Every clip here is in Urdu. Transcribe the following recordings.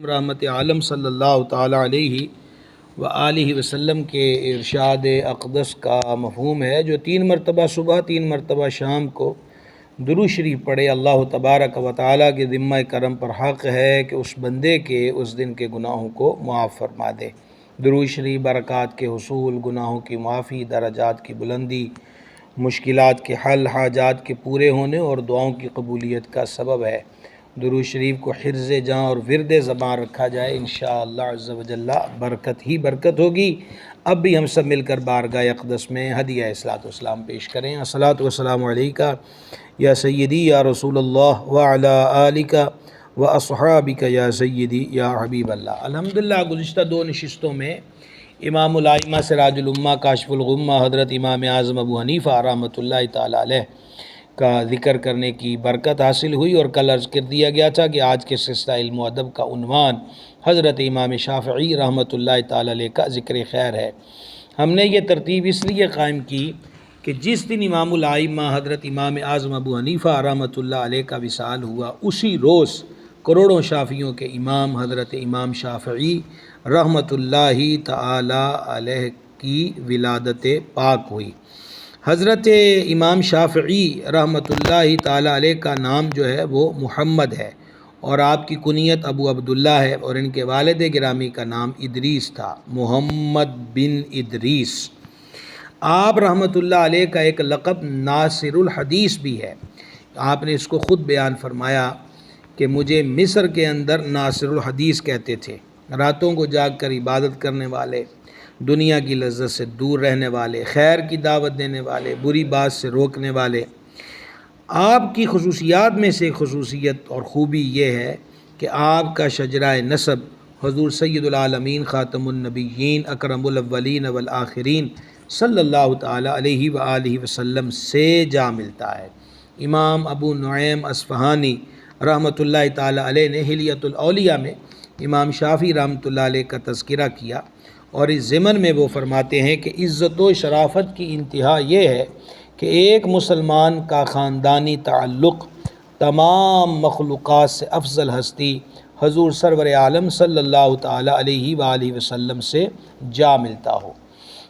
رحمت عالم صلی اللہ تعالیٰ علیہ وآلہ وسلم کے ارشاد اقدس کا مفہوم ہے جو 3 مرتبہ صبح 3 مرتبہ شام کو درود شریف پڑھے اللہ تبارک و تعالیٰ کے ذمہ کرم پر حق ہے کہ اس بندے کے اس دن کے گناہوں کو معاف فرما دے۔ درود شریف برکات کے حصول، گناہوں کی معافی، درجات کی بلندی، مشکلات کے حل، حاجات کے پورے ہونے اور دعاؤں کی قبولیت کا سبب ہے۔ درود شریف کو حرز جاں اور ورد زبان رکھا جائے، انشاءاللہ عز و جل برکت ہی برکت ہوگی۔ اب بھی ہم سب مل کر بارگاہ اقدس میں ہدیہ الصلاۃ والسلام پیش کریں۔ الصلاۃ والسلام علیکہ یا سیدی یا رسول اللہ وعلی آلک و اصحابک یا سیدی یا حبیب اللہ۔ الحمدللہ گزشتہ 2 نشستوں میں امام الائمہ سراج الامہ کاشف الغمہ حضرت امام اعظم ابو حنیفہ رحمۃ اللہ تعالی علیہ کا ذکر کرنے کی برکت حاصل ہوئی، اور کل عرض کر دیا گیا تھا کہ آج کے سلسلہ علم و ادب کا عنوان حضرت امام شافعی رحمۃ اللہ تعالی علیہ کا ذکر خیر ہے۔ ہم نے یہ ترتیب اس لیے قائم کی کہ جس دن امام الائمہ حضرت امام اعظم ابو حنیفہ رحمۃ اللہ علیہ کا وصال ہوا، اسی روز کروڑوں شافعیوں کے امام حضرت امام شافعی رحمۃ اللہ تعالی علیہ کی ولادت پاک ہوئی۔ حضرت امام شافعی رحمۃ اللہ تعالی علیہ کا نام جو ہے وہ محمد ہے، اور آپ کی کنیت ابو عبداللہ ہے، اور ان کے والد گرامی کا نام ادریس تھا، محمد بن ادریس۔ آپ رحمۃ اللہ علیہ کا ایک لقب ناصر الحدیث بھی ہے۔ آپ نے اس کو خود بیان فرمایا کہ مجھے مصر کے اندر ناصر الحدیث کہتے تھے، راتوں کو جاگ کر عبادت کرنے والے، دنیا کی لذت سے دور رہنے والے، خیر کی دعوت دینے والے، بری بات سے روکنے والے۔ آپ کی خصوصیات میں سے خصوصیت اور خوبی یہ ہے کہ آپ کا شجرہ نسب حضور سید العالمین خاتم النبیین اکرم الاولین والآخرین صلی اللہ تعالی علیہ وآلہ وسلم سے جا ملتا ہے۔ امام ابو نعیم اصفہانی رحمۃ اللہ تعالی علیہ نے حلیۃ الاولیاء میں امام شافعی رحمۃ اللہ علیہ کا تذکرہ کیا، اور اس ضمن میں وہ فرماتے ہیں کہ عزت و شرافت کی انتہا یہ ہے کہ ایک مسلمان کا خاندانی تعلق تمام مخلوقات سے افضل ہستی حضور سرور عالم صلی اللہ تعالی علیہ وآلہ وسلم سے جا ملتا ہو۔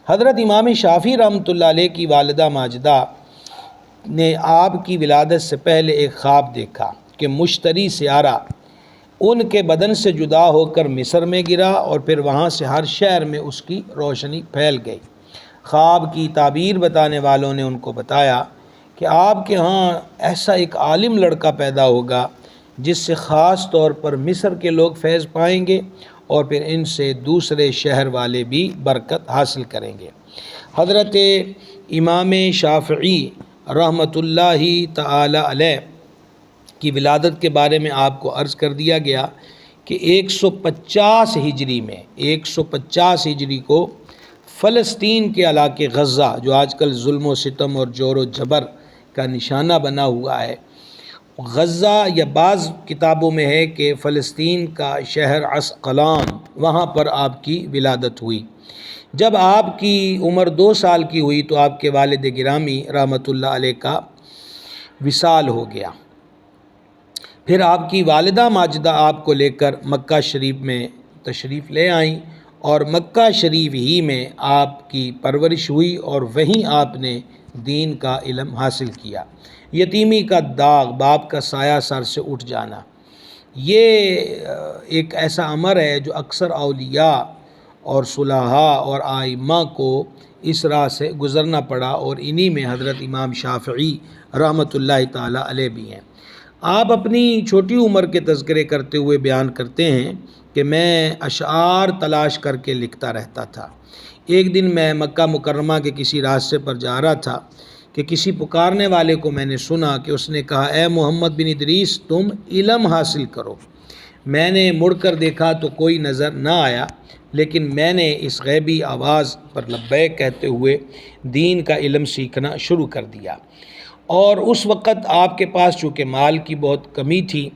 حضرت امام شافعی رحمۃ اللہ علیہ کی والدہ ماجدہ نے آپ کی ولادت سے پہلے ایک خواب دیکھا کہ مشتری سیارہ ان کے بدن سے جدا ہو کر مصر میں گرا، اور پھر وہاں سے ہر شہر میں اس کی روشنی پھیل گئی۔ خواب کی تعبیر بتانے والوں نے ان کو بتایا کہ آپ کے ہاں ایسا ایک عالم لڑکا پیدا ہوگا جس سے خاص طور پر مصر کے لوگ فیض پائیں گے، اور پھر ان سے دوسرے شہر والے بھی برکت حاصل کریں گے۔ حضرت امام شافعی رحمۃ اللہ تعالی علیہ کی ولادت کے بارے میں آپ کو عرض کر دیا گیا کہ 150 ہجری میں 150 ہجری کو فلسطین کے علاقے غزہ، جو آج کل ظلم و ستم اور جور و جبر کا نشانہ بنا ہوا ہے، غزہ، یا بعض کتابوں میں ہے کہ فلسطین کا شہر عسقلان، وہاں پر آپ کی ولادت ہوئی۔ جب آپ کی عمر 2 سال کی ہوئی تو آپ کے والد گرامی رحمۃ اللہ علیہ کا وصال ہو گیا۔ پھر آپ کی والدہ ماجدہ آپ کو لے کر مکہ شریف میں تشریف لے آئیں، اور مکہ شریف ہی میں آپ کی پرورش ہوئی، اور وہیں آپ نے دین کا علم حاصل کیا۔ یتیمی کا داغ، باپ کا سایہ سر سے اٹھ جانا، یہ ایک ایسا امر ہے جو اکثر اولیاء اور صلحاء اور ائمہ کو اس راہ سے گزرنا پڑا، اور انہی میں حضرت امام شافعی رحمۃ اللہ تعالی علیہ بھی ہیں۔ آپ اپنی چھوٹی عمر کے تذکرے کرتے ہوئے بیان کرتے ہیں کہ میں اشعار تلاش کر کے لکھتا رہتا تھا۔ ایک دن میں مکہ مکرمہ کے کسی راستے پر جا رہا تھا کہ کسی پکارنے والے کو میں نے سنا کہ اس نے کہا، اے محمد بن ادریس، تم علم حاصل کرو۔ میں نے مڑ کر دیکھا تو کوئی نظر نہ آیا، لیکن میں نے اس غیبی آواز پر لبیک کہتے ہوئے دین کا علم سیکھنا شروع کر دیا۔ اور اس وقت آپ کے پاس چونکہ مال کی بہت کمی تھی،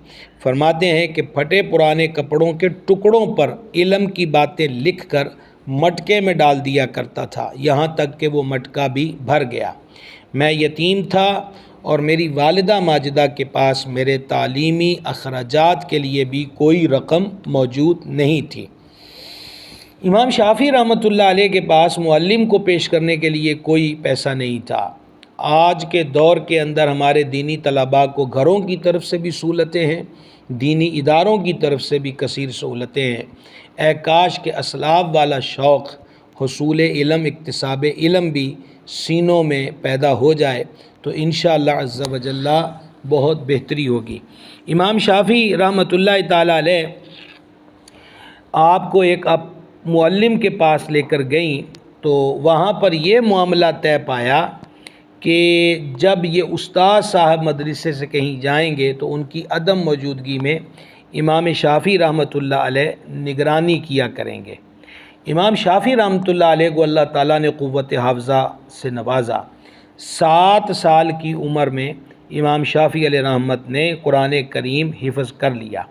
فرماتے ہیں کہ پھٹے پرانے کپڑوں کے ٹکڑوں پر علم کی باتیں لکھ کر مٹکے میں ڈال دیا کرتا تھا، یہاں تک کہ وہ مٹکا بھی بھر گیا۔ میں یتیم تھا اور میری والدہ ماجدہ کے پاس میرے تعلیمی اخراجات کے لیے بھی کوئی رقم موجود نہیں تھی۔ امام شافعی رحمۃ اللہ علیہ کے پاس معلم کو پیش کرنے کے لیے کوئی پیسہ نہیں تھا۔ آج کے دور کے اندر ہمارے دینی طلباء کو گھروں کی طرف سے بھی سہولتیں ہیں، دینی اداروں کی طرف سے بھی کثیر سہولتیں ہیں۔ اے کاش کے اسلاف والا شوق حصول علم، اکتساب علم بھی سینوں میں پیدا ہو جائے تو انشاءاللہ عز و جل بہت بہتری ہوگی۔ امام شافعی رحمۃ اللہ تعالی علیہ آپ کو ایک معلم کے پاس لے کر گئیں تو وہاں پر یہ معاملہ طے پایا کہ جب یہ استاد صاحب مدرسے سے کہیں جائیں گے تو ان کی عدم موجودگی میں امام شافعی رحمۃ اللہ علیہ نگرانی کیا کریں گے۔ امام شافعی رحمۃ اللہ علیہ کو اللہ تعالیٰ نے قوت حافظہ سے نوازا۔ 7 سال کی عمر میں امام شافعی علیہ رحمت نے قرآن کریم حفظ کر لیا،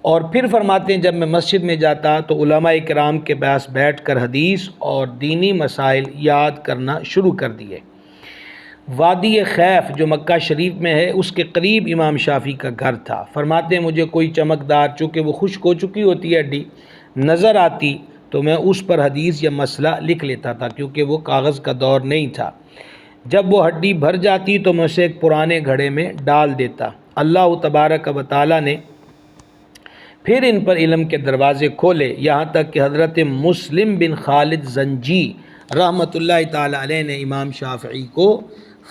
اور پھر فرماتے ہیں جب میں مسجد میں جاتا تو علماء کرام کے پاس بیٹھ کر حدیث اور دینی مسائل یاد کرنا شروع کر دیے۔ وادی خیف جو مکہ شریف میں ہے اس کے قریب امام شافعی کا گھر تھا۔ فرماتے ہیں مجھے کوئی چمکدار، چونکہ وہ خشک ہو چکی ہوتی ہے ہڈی، نظر آتی تو میں اس پر حدیث یا مسئلہ لکھ لیتا تھا، کیونکہ وہ کاغذ کا دور نہیں تھا۔ جب وہ ہڈی بھر جاتی تو میں اسے ایک پرانے گھڑے میں ڈال دیتا۔ اللہ تبارک و تعالیٰ نے پھر ان پر علم کے دروازے کھولے، یہاں تک کہ حضرت مسلم بن خالد زنجی رحمۃ اللہ تعالی علیہ نے امام شافعی کو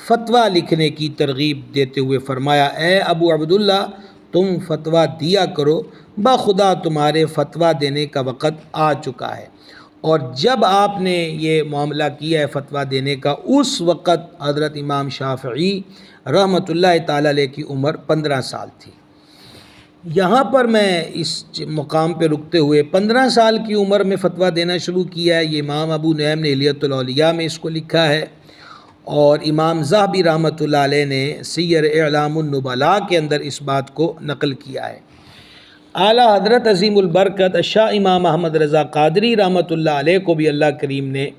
فتویٰ لکھنے کی ترغیب دیتے ہوئے فرمایا، اے ابو عبداللہ تم فتویٰ دیا کرو، بخدا تمہارے فتویٰ دینے کا وقت آ چکا ہے۔ اور جب آپ نے یہ معاملہ کیا ہے فتویٰ دینے کا، اس وقت حضرت امام شافعی رحمۃ اللہ تعالی علیہ کی عمر 15 سال تھی۔ یہاں پر میں اس مقام پہ رکتے ہوئے 15 سال کی عمر میں فتویٰ دینا شروع کیا ہے، یہ امام ابو نعیم نے حلیۃ الاولیاء میں اس کو لکھا ہے، اور امام ذہبی رحمۃ اللہ علیہ نے سیر اعلام النبلاء کے اندر اس بات کو نقل کیا ہے۔ اعلیٰ حضرت عظیم البرکت شاہ امام احمد رضا قادری رحمۃ اللہ علیہ کو بھی اللہ کریم نے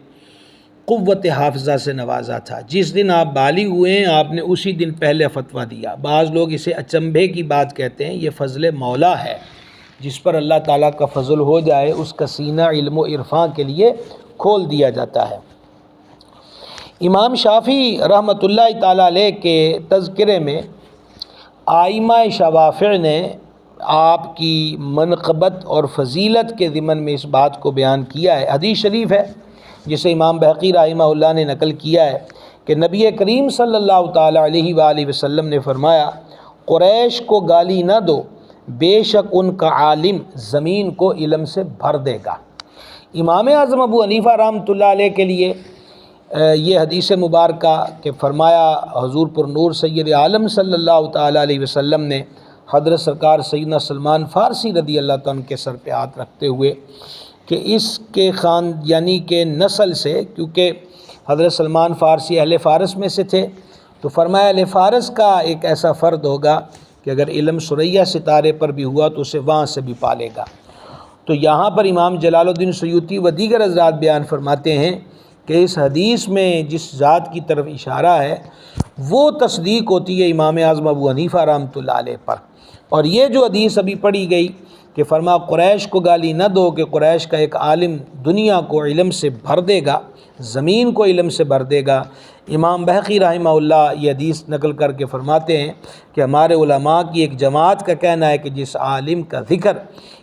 قوت حافظہ سے نوازا تھا۔ جس دن آپ بالغ ہوئے ہیں آپ نے اسی دن پہلے فتویٰ دیا۔ بعض لوگ اسے اچنبھے کی بات کہتے ہیں، یہ فضل مولا ہے، جس پر اللہ تعالیٰ کا فضل ہو جائے اس کا سینہ علم و عرفاں کے لیے کھول دیا جاتا ہے۔ امام شافعی رحمۃ اللہ تعالیٰ علیہ کے تذکرے میں ائمہ شوافع نے آپ کی منقبت اور فضیلت کے ضمن میں اس بات کو بیان کیا ہے۔ حدیث شریف ہے جسے امام بہقی رحمہ اللہ نے نقل کیا ہے کہ نبی کریم صلی اللہ تعالیٰ علیہ وآلہ وسلم نے فرمایا، قریش کو گالی نہ دو، بے شک ان کا عالم زمین کو علم سے بھر دے گا۔ امام اعظم ابو حنیفہ رحمۃ اللہ علیہ کے لیے یہ حدیث مبارکہ کہ فرمایا حضور پر نور سید عالم صلی اللہ تعالیٰ علیہ وسلم نے حضرت سرکار سیدنا سلمان فارسی رضی اللہ تعالیٰ عنہ کے سر پہ ہاتھ رکھتے ہوئے کہ اس کے یعنی کہ نسل سے، کیونکہ حضرت سلمان فارسی اہل فارس میں سے تھے، تو فرمایا اہل فارس کا ایک ایسا فرد ہوگا کہ اگر علم ثریا ستارے پر بھی ہوا تو اسے وہاں سے بھی پالے گا۔ تو یہاں پر امام جلال الدین سیوطی و دیگر حضرات بیان فرماتے ہیں کہ اس حدیث میں جس ذات کی طرف اشارہ ہے وہ تصدیق ہوتی ہے امام اعظم ابو حنیفہ رحمۃ اللہ علیہ پر۔ اور یہ جو حدیث ابھی پڑھی گئی کہ فرما قریش کو گالی نہ دو کہ قریش کا ایک عالم دنیا کو علم سے بھر دے گا، زمین کو علم سے بھر دے گا، امام بہقی رحمہ اللہ یہ حدیث نقل کر کے فرماتے ہیں کہ ہمارے علماء کی ایک جماعت کا کہنا ہے کہ جس عالم کا ذکر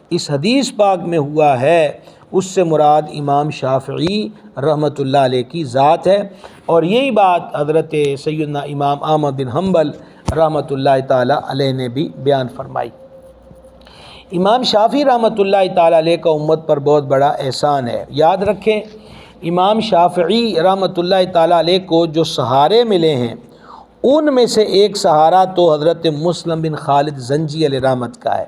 اس حدیث پاک میں ہوا ہے اس سے مراد امام شافعی رحمۃ اللہ علیہ کی ذات ہے، اور یہی بات حضرت سیدنا امام احمد بن حنبل رحمۃ اللہ تعالی علیہ نے بھی بیان فرمائی۔ امام شافعی رحمۃ اللہ تعالی علیہ کا امت پر بہت بڑا احسان ہے۔ یاد رکھیں امام شافعی رحمۃ اللہ تعالی علیہ کو جو سہارے ملے ہیں ان میں سے ایک سہارا تو حضرت مسلم بن خالد زنجی علیہ رحمت کا ہے۔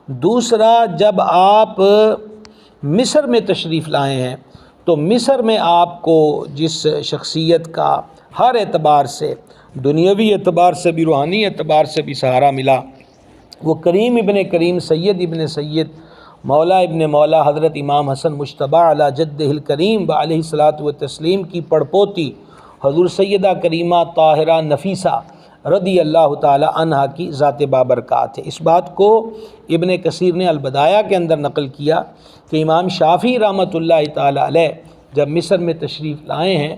دوسرا، جب آپ مصر میں تشریف لائے ہیں تو مصر میں آپ کو جس شخصیت کا ہر اعتبار سے، دنیاوی اعتبار سے بھی روحانی اعتبار سے بھی سہارا ملا، وہ کریم ابن کریم سید ابن سید مولا ابن مولا حضرت امام حسن مجتبی علی جدہ الکریم علیہ الصلاۃ والتسلیم کی پڑپوتی حضور سیدہ کریمہ طاہرہ نفیسہ رضی اللہ تعالی عنہا کی ذات بابرکات ہے۔ اس بات کو ابن کثیر نے البدایہ کے اندر نقل کیا کہ امام شافعی رحمۃ اللہ تعالی علیہ جب مصر میں تشریف لائے ہیں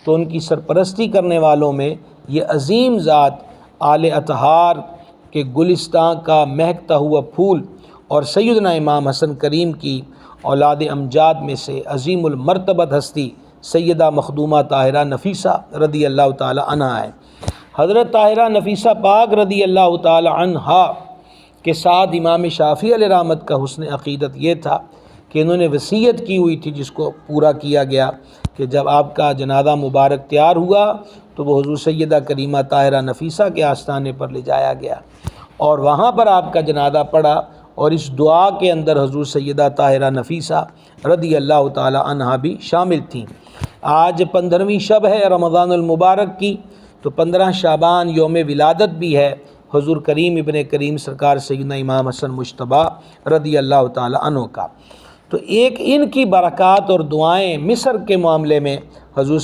تو ان کی سرپرستی کرنے والوں میں یہ عظیم ذات آل اطہار کے گلستان کا مہکتا ہوا پھول اور سیدنا امام حسن کریم کی اولاد امجاد میں سے عظیم المرتبت ہستی سیدہ مخدومہ طاہرہ نفیسہ رضی اللہ تعالی عنہا ہے۔ حضرت طاہرہ نفیسہ پاک رضی اللہ تعالی عنہا کے ساتھ امام شافعی علیہ رحمت کا حسن عقیدت یہ تھا کہ انہوں نے وصیت کی ہوئی تھی جس کو پورا کیا گیا کہ جب آپ کا جنازہ مبارک تیار ہوا تو وہ حضور سیدہ کریمہ طاہرہ نفیسہ کے آستانے پر لے جایا گیا اور وہاں پر آپ کا جنازہ پڑا، اور اس دعا کے اندر حضور سیدہ طاہرہ نفیسہ رضی اللہ تعالی عنہا بھی شامل تھیں۔ آج 15ویں شب ہے رمضان المبارک کی، تو 15 شعبان یوم ولادت بھی ہے حضور کریم ابن کریم سرکار سیدنا امام حسن مجتبیٰ رضی اللہ تعالی عنہ کا۔ تو ایک ان کی برکات اور دعائیں مصر کے معاملے میں حضور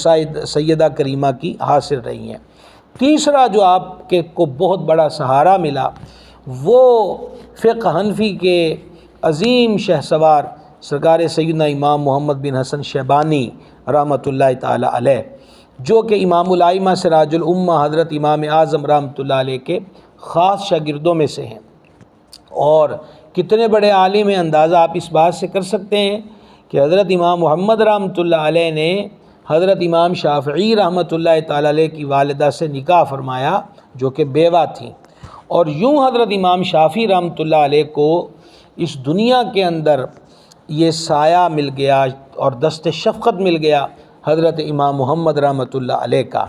سیدہ کریمہ کی حاصل رہی ہیں۔ تیسرا جو آپ کے کو بہت بڑا سہارا ملا وہ فقہ حنفی کے عظیم شہسوار سرکار سیدنا امام محمد بن حسن شیبانی رحمۃ اللہ تعالی علیہ، جو کہ امام الائمہ سراج الامہ حضرت امام اعظم رحمۃ اللہ علیہ کے خاص شاگردوں میں سے ہیں، اور کتنے بڑے عالم ہیں اندازہ آپ اس بات سے کر سکتے ہیں کہ حضرت امام محمد رحمۃ اللہ علیہ نے حضرت امام شافعی رحمۃ اللہ تعالی علیہ کی والدہ سے نکاح فرمایا جو کہ بیوہ تھیں، اور یوں حضرت امام شافعی رحمۃ اللہ علیہ کو اس دنیا کے اندر یہ سایہ مل گیا اور دست شفقت مل گیا حضرت امام محمد رحمۃ اللہ علیہ کا،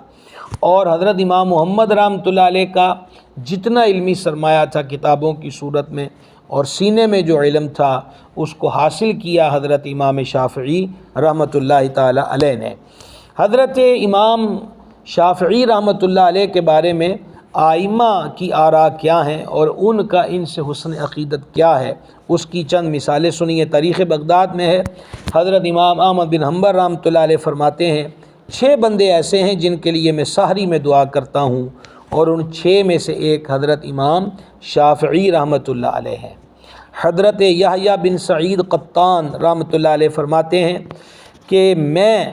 اور حضرت امام محمد رحمۃ اللہ علیہ کا جتنا علمی سرمایہ تھا کتابوں کی صورت میں اور سینے میں جو علم تھا اس کو حاصل کیا حضرت امام شافعی رحمۃ اللہ تعالی علیہ نے۔ حضرت امام شافعی رحمۃ اللہ علیہ کے بارے میں آئمہ کی آراء کیا ہیں اور ان کا ان سے حسن عقیدت کیا ہے اس کی چند مثالیں سنیے۔ تاریخ بغداد میں ہے، حضرت امام احمد بن حنبل رحمۃ اللہ علیہ فرماتے ہیں 6 بندے ایسے ہیں جن کے لیے میں سحری میں دعا کرتا ہوں، اور ان 6 میں سے ایک حضرت امام شافعی رحمۃ اللہ علیہ ہے۔ حضرت یحییٰ بن سعید قطان رحمۃ اللہ علیہ فرماتے ہیں کہ میں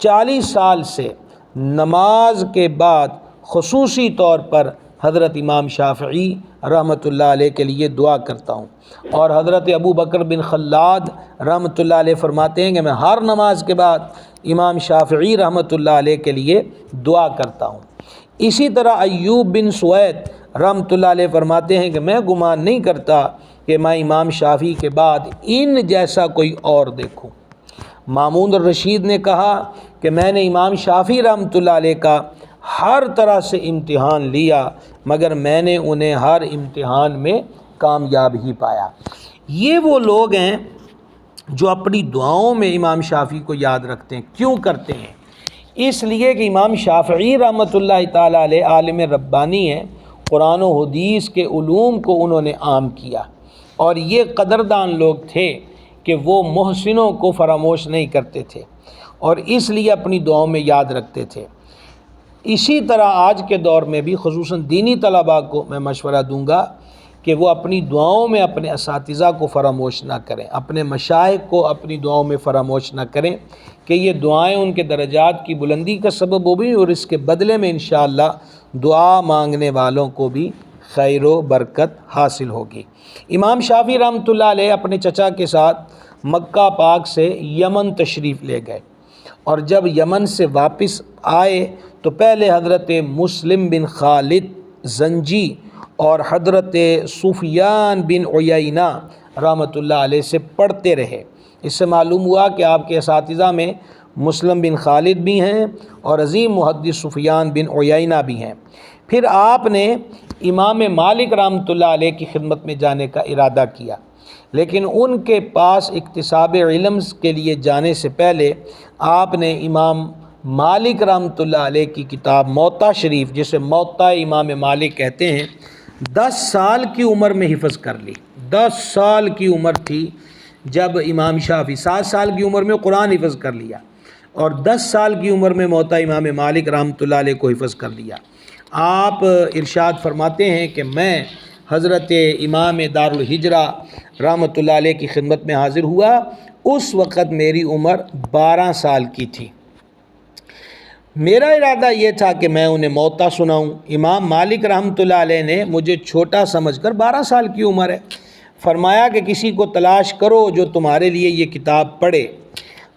40 سال سے نماز کے بعد خصوصی طور پر حضرت امام شافعی رحمۃ اللہ علیہ کے لیے دعا کرتا ہوں، اور حضرت ابو بکر بن خلاد رحمۃ اللہ علیہ فرماتے ہیں کہ میں ہر نماز کے بعد امام شافعی رحمۃ اللہ علیہ کے لیے دعا کرتا ہوں۔ اسی طرح ایوب بن سوید رحمۃ اللہ علیہ فرماتے ہیں کہ میں گمان نہیں کرتا کہ میں امام شافعی کے بعد ان جیسا کوئی اور دیکھوں۔ مامون الرشید نے کہا کہ میں نے امام شافعی رحمۃ اللہ علیہ کا ہر طرح سے امتحان لیا مگر میں نے انہیں ہر امتحان میں کامیاب ہی پایا۔ یہ وہ لوگ ہیں جو اپنی دعاؤں میں امام شافعی کو یاد رکھتے ہیں۔ کیوں کرتے ہیں؟ اس لیے کہ امام شافعی رحمۃ اللہ تعالی علیہ عالم ربانی ہیں، قرآن و حدیث کے علوم کو انہوں نے عام کیا، اور یہ قدردان لوگ تھے کہ وہ محسنوں کو فراموش نہیں کرتے تھے اور اس لیے اپنی دعاؤں میں یاد رکھتے تھے۔ اسی طرح آج کے دور میں بھی خصوصاً دینی طلباء کو میں مشورہ دوں گا کہ وہ اپنی دعاؤں میں اپنے اساتذہ کو فراموش نہ کریں، اپنے مشائخ کو اپنی دعاؤں میں فراموش نہ کریں کہ یہ دعائیں ان کے درجات کی بلندی کا سبب ہوگی، اور اس کے بدلے میں انشاءاللہ دعا مانگنے والوں کو بھی خیر و برکت حاصل ہوگی۔ امام شافعی رحمۃ اللہ علیہ اپنے چچا کے ساتھ مکہ پاک سے یمن تشریف لے گئے، اور جب یمن سے واپس آئے تو پہلے حضرت مسلم بن خالد زنجی اور حضرت سفیان بن عیینہ رحمۃ اللہ علیہ سے پڑھتے رہے۔ اس سے معلوم ہوا کہ آپ کے اساتذہ میں مسلم بن خالد بھی ہیں اور عظیم محدث سفیان بن عیینہ بھی ہیں۔ پھر آپ نے امام مالک رحمۃ اللہ علیہ کی خدمت میں جانے کا ارادہ کیا، لیکن ان کے پاس اکتساب علم کے لیے جانے سے پہلے آپ نے امام مالک رحمۃ اللہ علیہ کی کتاب موطا شریف، جسے موطا امام مالک کہتے ہیں، 10 سال کی عمر میں حفظ کر لی۔ 10 سال کی عمر تھی جب امام شافعی 7 سال کی عمر میں قرآن حفظ کر لیا، اور 10 سال کی عمر میں موتا امام مالک رحمۃ اللہ علیہ کو حفظ کر لیا۔ آپ ارشاد فرماتے ہیں کہ میں حضرت امام دار الہجرہ رحمۃ اللہ علیہ کی خدمت میں حاضر ہوا، اس وقت میری عمر 12 سال کی تھی۔ میرا ارادہ یہ تھا کہ میں انہیں موتا سناؤں۔ امام مالک رحمۃ اللہ علیہ نے مجھے چھوٹا سمجھ کر 12 سال کی عمر ہے فرمایا کہ کسی کو تلاش کرو جو تمہارے لیے یہ کتاب پڑھے۔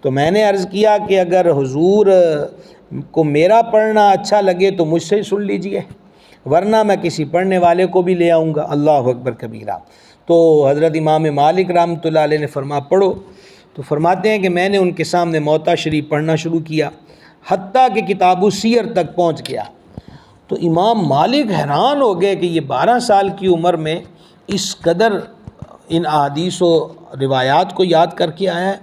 تو میں نے عرض کیا کہ اگر حضور کو میرا پڑھنا اچھا لگے تو مجھ سے ہی سن لیجئے، ورنہ میں کسی پڑھنے والے کو بھی لے آؤں گا۔ اللہ اکبر کبیرہ۔ تو حضرت امام مالک رحمۃ اللہ علیہ نے فرمایا پڑھو۔ تو فرماتے ہیں کہ میں نے ان کے سامنے موتا شریف پڑھنا شروع کیا، حتیٰ کہ کتاب السیر تک پہنچ گیا۔ تو امام مالک حیران ہو گئے کہ یہ 12 سال کی عمر میں اس قدر ان احادیث و روایات کو یاد کر کے آیا ہے۔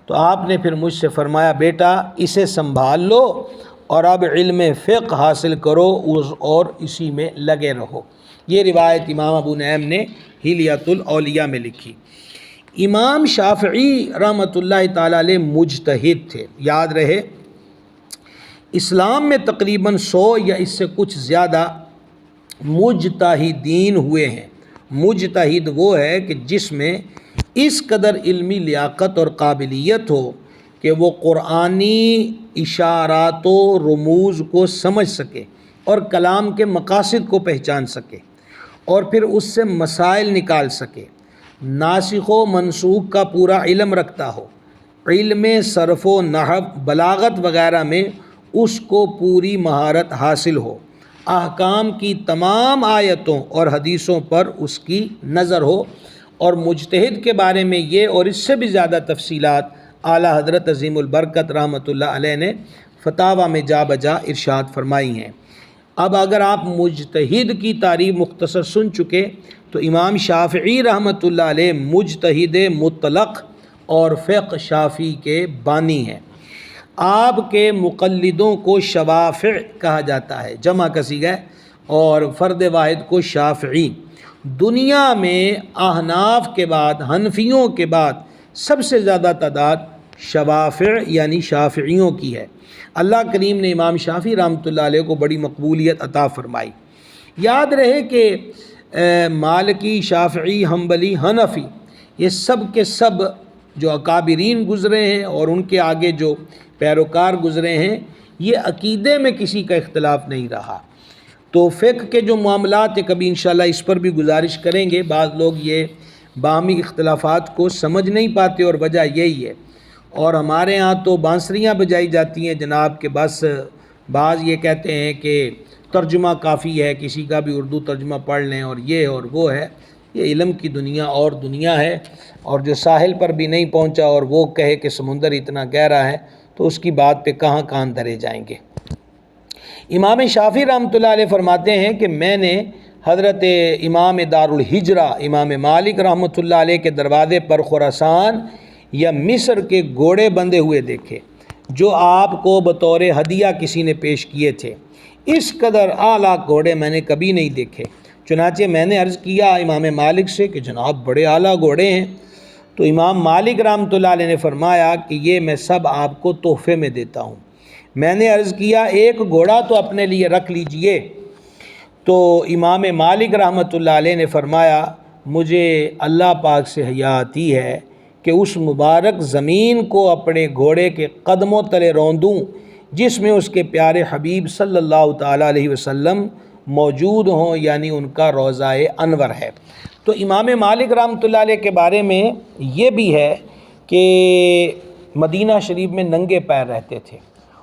تو آپ نے پھر مجھ سے فرمایا بیٹا اسے سنبھال لو اور اب علم فقہ حاصل کرو اور اسی میں لگے رہو۔ یہ روایت امام ابو نعیم نے حلیۃ الاولیاء میں لکھی۔ امام شافعی رحمۃ اللہ تعالیٰ علیہ مجتہد تھے۔ یاد رہے اسلام میں تقریباً 100 یا اس سے کچھ زیادہ مجتہدین ہوئے ہیں۔ مجتہد وہ ہے کہ جس میں اس قدر علمی لیاقت اور قابلیت ہو کہ وہ قرآنی اشارات و رموز کو سمجھ سکے اور کلام کے مقاصد کو پہچان سکے اور پھر اس سے مسائل نکال سکے، ناسخ و منسوخ کا پورا علم رکھتا ہو، علم صرف و نحو بلاغت وغیرہ میں اس کو پوری مہارت حاصل ہو، احکام کی تمام آیتوں اور حدیثوں پر اس کی نظر ہو۔ اور مجتہد کے بارے میں یہ اور اس سے بھی زیادہ تفصیلات اعلیٰ حضرت عظیم البرکت رحمۃ اللہ علیہ نے فتاویٰ میں جا بجا ارشاد فرمائی ہیں۔ اب اگر آپ مجتہد کی تعریف مختصر سن چکے تو امام شافعی رحمۃ اللہ علیہ مجتہد مطلق اور فقہ شافعی کے بانی ہیں۔ آپ کے مقلدوں کو شوافع کہا جاتا ہے، جمع کا صیغہ ہے، اور فرد واحد کو شافعی۔ دنیا میں احناف کے بعد، حنفیوں کے بعد سب سے زیادہ تعداد شوافع یعنی شافعیوں کی ہے۔ اللہ کریم نے امام شافعی رحمۃ اللہ علیہ کو بڑی مقبولیت عطا فرمائی۔ یاد رہے کہ مالکی، شافعی، حنبلی، حنفی یہ سب کے سب جو اکابرین گزرے ہیں اور ان کے آگے جو پیروکار گزرے ہیں، یہ عقیدے میں کسی کا اختلاف نہیں رہا۔ تو فقہ کے جو معاملات ہیں کبھی انشاءاللہ اس پر بھی گزارش کریں گے۔ بعض لوگ یہ باہمی اختلافات کو سمجھ نہیں پاتے اور وجہ یہی ہے۔ اور ہمارے ہاں تو بانسریاں بجائی جاتی ہیں جناب، کہ بس بعض یہ کہتے ہیں کہ ترجمہ کافی ہے، کسی کا بھی اردو ترجمہ پڑھ لیں اور یہ اور وہ ہے۔ یہ علم کی دنیا اور دنیا ہے، اور جو ساحل پر بھی نہیں پہنچا اور وہ کہے کہ سمندر اتنا گہرا ہے تو اس کی بات پہ کہاں کان دھرے جائیں گے۔ امام شافعی رحمۃ اللہ علیہ فرماتے ہیں کہ میں نے حضرت امام دار الہجرہ امام مالک رحمۃ اللہ علیہ کے دروازے پر خراسان یا مصر کے گھوڑے بندھے ہوئے دیکھے جو آپ کو بطور ہدیہ کسی نے پیش کیے تھے۔ اس قدر اعلیٰ گھوڑے میں نے کبھی نہیں دیکھے۔ چنانچہ میں نے عرض کیا امام مالک سے کہ جناب بڑے اعلیٰ گھوڑے ہیں۔ تو امام مالک رحمۃ اللہ علیہ نے فرمایا کہ یہ میں سب آپ کو تحفے میں دیتا ہوں۔ میں نے عرض کیا ایک گھوڑا تو اپنے لیے رکھ لیجئے۔ تو امام مالک رحمۃ اللہ علیہ نے فرمایا مجھے اللہ پاک سے حیا آتی ہے کہ اس مبارک زمین کو اپنے گھوڑے کے قدموں تلے روندوں جس میں اس کے پیارے حبیب صلی اللہ تعالیٰ علیہ وسلم موجود ہوں، یعنی ان کا روضہ انور ہے۔ تو امام مالک رحمۃ اللہ علیہ کے بارے میں یہ بھی ہے کہ مدینہ شریف میں ننگے پیر رہتے تھے،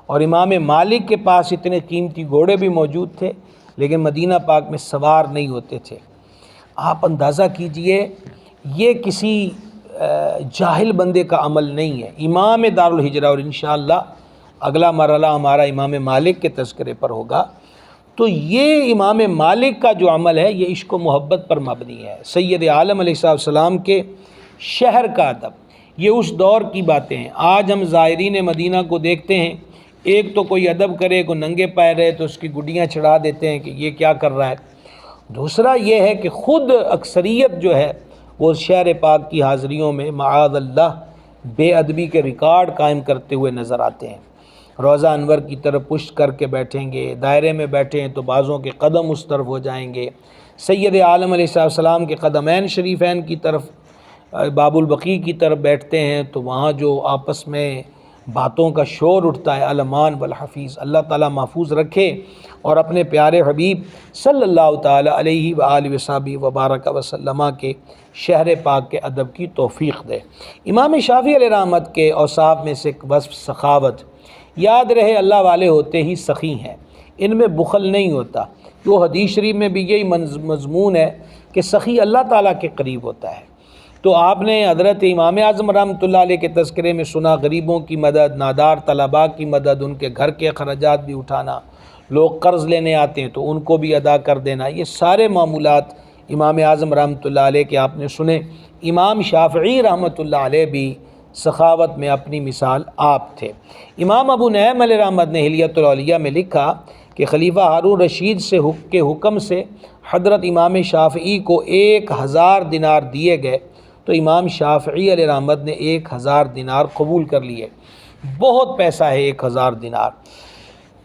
اور امام مالک کے پاس اتنے قیمتی گھوڑے بھی موجود تھے لیکن مدینہ پاک میں سوار نہیں ہوتے تھے۔ آپ اندازہ کیجئے یہ کسی جاہل بندے کا عمل نہیں ہے، امام دار الہجرہ، اور انشاءاللہ اگلا مرحلہ ہمارا امام مالک کے تذکرے پر ہوگا۔ تو یہ امام مالک کا جو عمل ہے یہ عشق و محبت پر مبنی ہے۔ سید عالم علیہ السلام کے شہر کا ادب، یہ اس دور کی باتیں ہیں۔ آج ہم زائرین مدینہ کو دیکھتے ہیں، ایک تو کوئی ادب کرے، کوئی ننگے پیر رہے تو اس کی گڈیاں چڑھا دیتے ہیں کہ یہ کیا کر رہا ہے۔ دوسرا یہ ہے کہ خود اکثریت جو ہے وہ شہر پاک کی حاضریوں میں معاذ اللہ بے ادبی کے ریکارڈ قائم کرتے ہوئے نظر آتے ہیں۔ روضہ انور کی طرف پشت کر کے بیٹھیں گے، دائرے میں بیٹھے ہیں تو بازوں کے قدم اس طرف ہو جائیں گے، سید عالم علیہ السلام کے قدمین شریفین کی طرف باب البقیع کی طرف بیٹھتے ہیں تو وہاں جو آپس میں باتوں کا شور اٹھتا ہے، الامان والحفیظ، اللہ تعالیٰ محفوظ رکھے اور اپنے پیارے حبیب صلی اللہ تعالیٰ علیہ وآلہ وصحبہ وبارک وسلم کے شہر پاک کے ادب کی توفیق دے۔ امام شافعی علیہ رحمت کے اوصاف میں سے ایک وصف سخاوت، یاد رہے اللہ والے ہوتے ہی سخی ہیں، ان میں بخل نہیں ہوتا۔ وہ حدیث شریف میں بھی یہی مضمون ہے کہ سخی اللہ تعالیٰ کے قریب ہوتا ہے۔ تو آپ نے حضرت امام اعظم رحمۃ اللہ علیہ کے تذکرے میں سنا غریبوں کی مدد، نادار طلباء کی مدد، ان کے گھر کے اخراجات بھی اٹھانا، لوگ قرض لینے آتے ہیں تو ان کو بھی ادا کر دینا، یہ سارے معمولات امام اعظم رحمۃ اللہ علیہ کے آپ نے سنے۔ امام شافعی رحمۃ اللہ علیہ بھی سخاوت میں اپنی مثال آپ تھے۔ امام ابو نعیم علیہ رحمت نے حلیۃ الاولیاء میں لکھا کہ خلیفہ ہارون رشید کے حکم سے حضرت امام شافعی کو 1000 دینار دیے گئے تو امام شافعی علیہ رحمت نے 1000 دینار قبول کر لیے۔ بہت پیسہ ہے 1000 دینار۔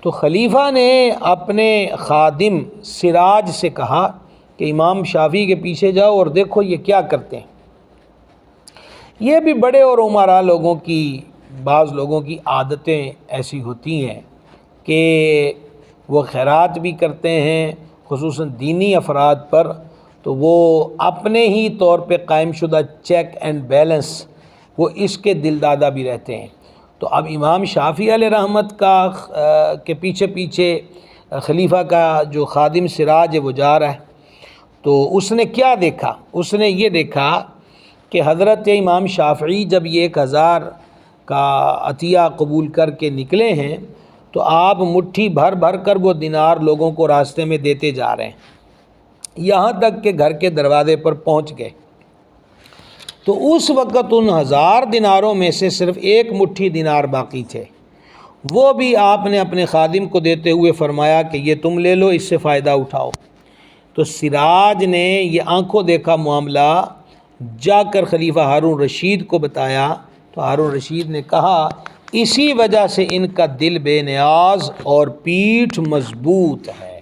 تو خلیفہ نے اپنے خادم سراج سے کہا کہ امام شافعی کے پیچھے جاؤ اور دیکھو یہ کیا کرتے ہیں۔ یہ بھی بڑے اور عمرا لوگوں کی، بعض لوگوں کی عادتیں ایسی ہوتی ہیں کہ وہ خیرات بھی کرتے ہیں، خصوصاً دینی افراد پر، تو وہ اپنے ہی طور پہ قائم شدہ چیک اینڈ بیلنس، وہ اس کے دل دادہ بھی رہتے ہیں۔ تو اب امام شافعی علیہ رحمت کے پیچھے خلیفہ کا جو خادم سراج ہے وہ جا رہا ہے، تو اس نے کیا دیکھا؟ اس نے یہ دیکھا کہ حضرت امام شافعی جب یہ 1000 کا عطیہ قبول کر کے نکلے ہیں تو آپ مٹھی بھر بھر کر وہ دینار لوگوں کو راستے میں دیتے جا رہے ہیں، یہاں تک کہ گھر کے دروازے پر پہنچ گئے۔ تو اس وقت ان 1000 دیناروں میں سے صرف 1 مٹھی دینار باقی تھے، وہ بھی آپ نے اپنے خادم کو دیتے ہوئے فرمایا کہ یہ تم لے لو، اس سے فائدہ اٹھاؤ۔ تو سراج نے یہ آنکھوں دیکھا معاملہ جا کر خلیفہ ہارون رشید کو بتایا تو ہارون رشید نے کہا اسی وجہ سے ان کا دل بے نیاز اور پیٹھ مضبوط ہے۔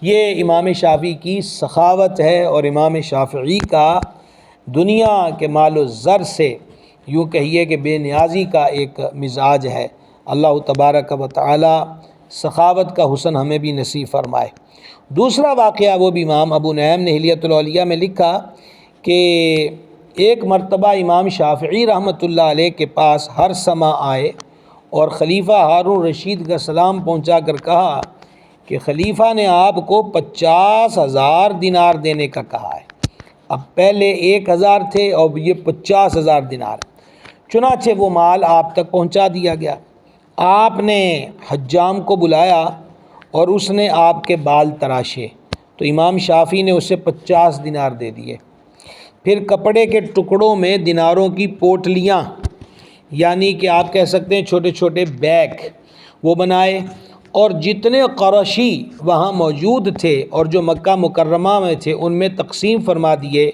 یہ امام شافعی کی سخاوت ہے اور امام شافعی کا دنیا کے مال و زر سے یوں کہیے کہ بے نیازی کا ایک مزاج ہے۔ اللہ تبارک و تعالی سخاوت کا حسن ہمیں بھی نصیب فرمائے۔ دوسرا واقعہ وہ بھی امام ابو نعیم نے حلیۃ الاولیاء میں لکھا کہ ایک مرتبہ امام شافعی رحمۃ اللہ علیہ کے پاس ہر سما آئے اور خلیفہ ہارون رشید کا سلام پہنچا کر کہا کہ خلیفہ نے آپ کو 50,000 دینار دینے کا کہا ہے۔ اب پہلے 1000 تھے اور یہ 50,000 دینار، چنانچہ وہ مال آپ تک پہنچا دیا گیا۔ آپ نے حجام کو بلایا اور اس نے آپ کے بال تراشے تو امام شافعی نے اسے 50 دینار دے دیے۔ پھر کپڑے کے ٹکڑوں میں دیناروں کی پوٹلیاں، یعنی کہ آپ کہہ سکتے ہیں چھوٹے چھوٹے بیگ، وہ بنائے اور جتنے قرشی وہاں موجود تھے اور جو مکہ مکرمہ میں تھے ان میں تقسیم فرما دیے،